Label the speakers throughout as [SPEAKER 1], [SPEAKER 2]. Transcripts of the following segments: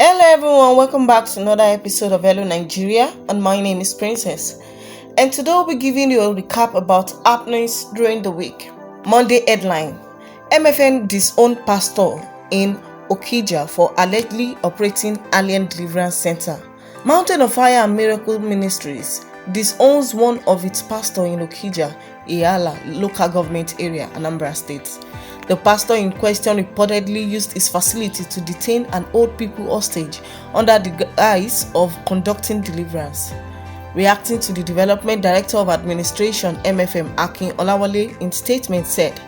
[SPEAKER 1] Hello everyone, welcome back to another episode of Hello Nigeria, and my name is Princess. And today we'll be giving you a recap about happenings during the week. Monday headline: MFN disowned pastor in Okotie for allegedly operating alien deliverance center. Mountain of Fire and Miracle Ministries disowns one of its pastors in Okotie, Iyala local government area, Anambra State. The pastor in question reportedly used his facility to detain and hold people hostage under the guise of conducting deliverance. Reacting to the development, Director of Administration MFM Akin Olawale in statement said,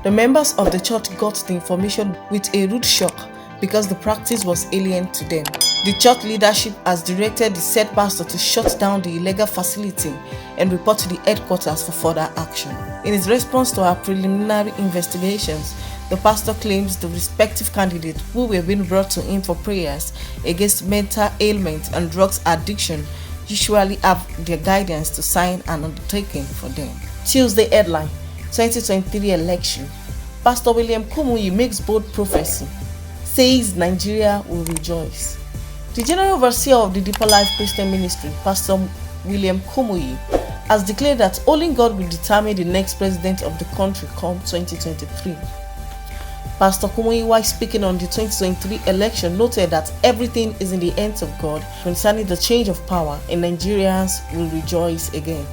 [SPEAKER 1] the members of the church got the information with a rude shock because the practice was alien to them. The church leadership has directed the said pastor to shut down the illegal facility and report to the headquarters for further action. In his response to our preliminary investigations, the pastor claims the respective candidates who were being brought to him for prayers against mental ailment and drugs addiction usually have their guidance to sign an undertaking for them. Tuesday headline: 2023 election. Pastor William Kumuyi makes bold prophecy, says Nigeria will rejoice. The General Overseer of the Deeper Life Christian Ministry, Pastor William Kumuyi, has declared that only God will determine the next president of the country come 2023. Pastor Kumuyi, while speaking on the 2023 election, noted that everything is in the hands of God concerning the change of power, and Nigerians will rejoice again.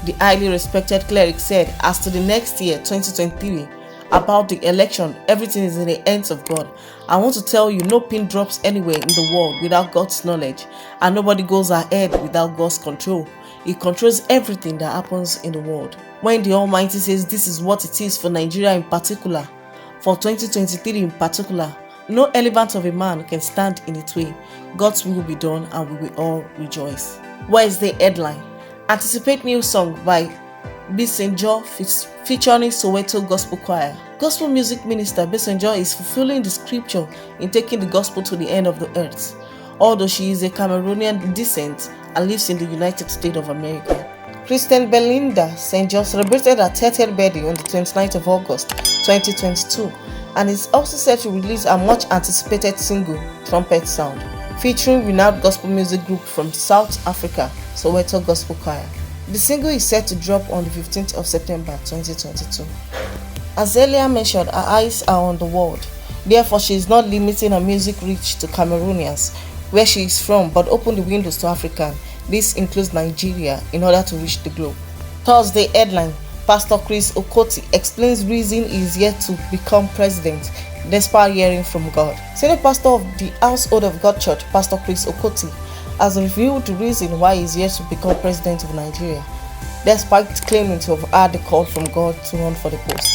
[SPEAKER 1] The highly respected cleric said, as to the next year, 2023, about the election, everything is in the hands of God. I want to tell you, no pin drops anywhere in the world without God's knowledge, and nobody goes ahead without God's control. He controls everything that happens in the world. When the Almighty says this is what it is for Nigeria in particular, for 2023 in particular, no element of a man can stand in its way. God's will be done and we will all rejoice. Wednesday headline: anticipate new song by Bassey featuring Soweto Gospel Choir. Gospel music minister Bassey is fulfilling the scripture in taking the gospel to the end of the earth, although she is a Cameroonian descent and lives in the United States of America. Christian Belinda St. John celebrated her 30th birthday on the 29th of August 2022 and is also set to release a much anticipated single, Trumpet Sound, featuring renowned gospel music group from South Africa, Soweto Gospel Choir. The single is set to drop on the 15th of September 2022. As earlier mentioned, her eyes are on the world. Therefore, she is not limiting her music reach to Cameroonians, where she is from, but open the windows to African. This includes Nigeria in order to reach the globe. Thursday headline: Pastor Chris Okotie explains reason he is yet to become president despite hearing from God. Senior pastor of the Household of God Church, Pastor Chris Okotie, has revealed the reason why he is yet to become president of Nigeria, despite claiming to have had the call from God to run for the post.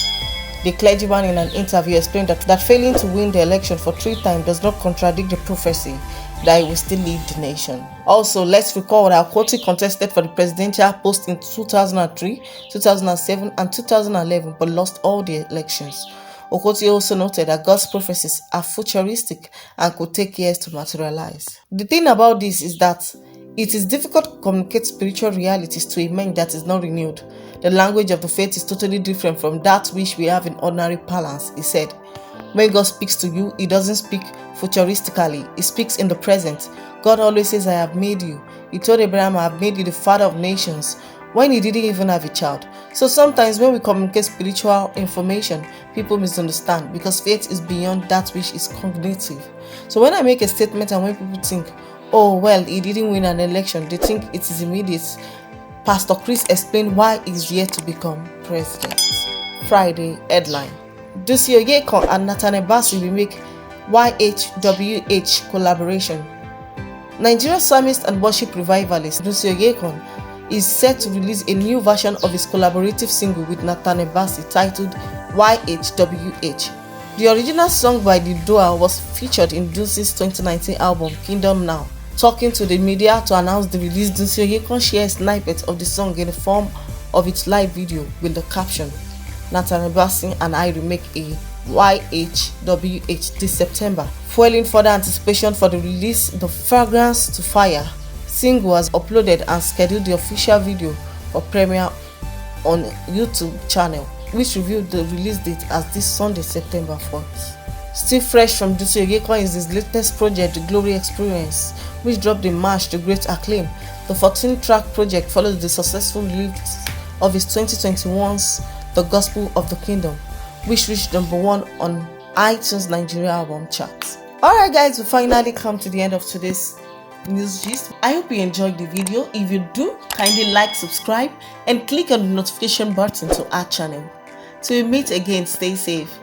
[SPEAKER 1] The clergyman in an interview explained that failing to win the election for 3 times does not contradict the prophecy that he will still lead the nation. Also, let's recall that Okotie contested for the presidential post in 2003, 2007 and 2011 but lost all the elections. Okotie also noted that God's prophecies are futuristic and could take years to materialize. The thing about this is that it is difficult to communicate spiritual realities to a mind that is not renewed. The language of the faith is totally different from that which we have in ordinary parlance, he said. When God speaks to you, he doesn't speak futuristically, he speaks in the present. God always says, I have made you. He told Abraham, I have made you the father of nations, when he didn't even have a child. So sometimes when we communicate spiritual information, people misunderstand because faith is beyond that which is cognitive. So when I make a statement and when people think, oh well, he didn't win an election, they think it is immediate. Pastor Chris explained why he is yet to become president. Friday headline: Oyekan and Nathaniel Bassey will make YHWH collaboration. Nigerian psalmist and worship revivalist Oyekan is set to release a new version of his collaborative single with Nathaniel Bassey titled YHWH. The original song by the duo was featured in Dunsin's 2019 album Kingdom Now. Talking to the media to announce the release, Oyekan shares snippets of the song in the form of its live video with the caption, Nathaniel Bassey and I remake a YHWH this September. Fueling further anticipation for the release, the Fragrance to Fire single has uploaded and scheduled the official video for premiere on YouTube channel, which revealed the release date as this Sunday, September 4th. Still fresh from Dunsin, Oyekan is his latest project, The Glory Experience, which dropped in March to great acclaim. The 14-track project follows the successful release of his 2021's The Gospel of the Kingdom, which reached #1 on iTunes Nigeria album charts. Alright guys, we finally come to the end of today's news gist. I hope you enjoyed the video. If you do, kindly like, subscribe, and click on the notification button to our channel. Till we meet again, stay safe.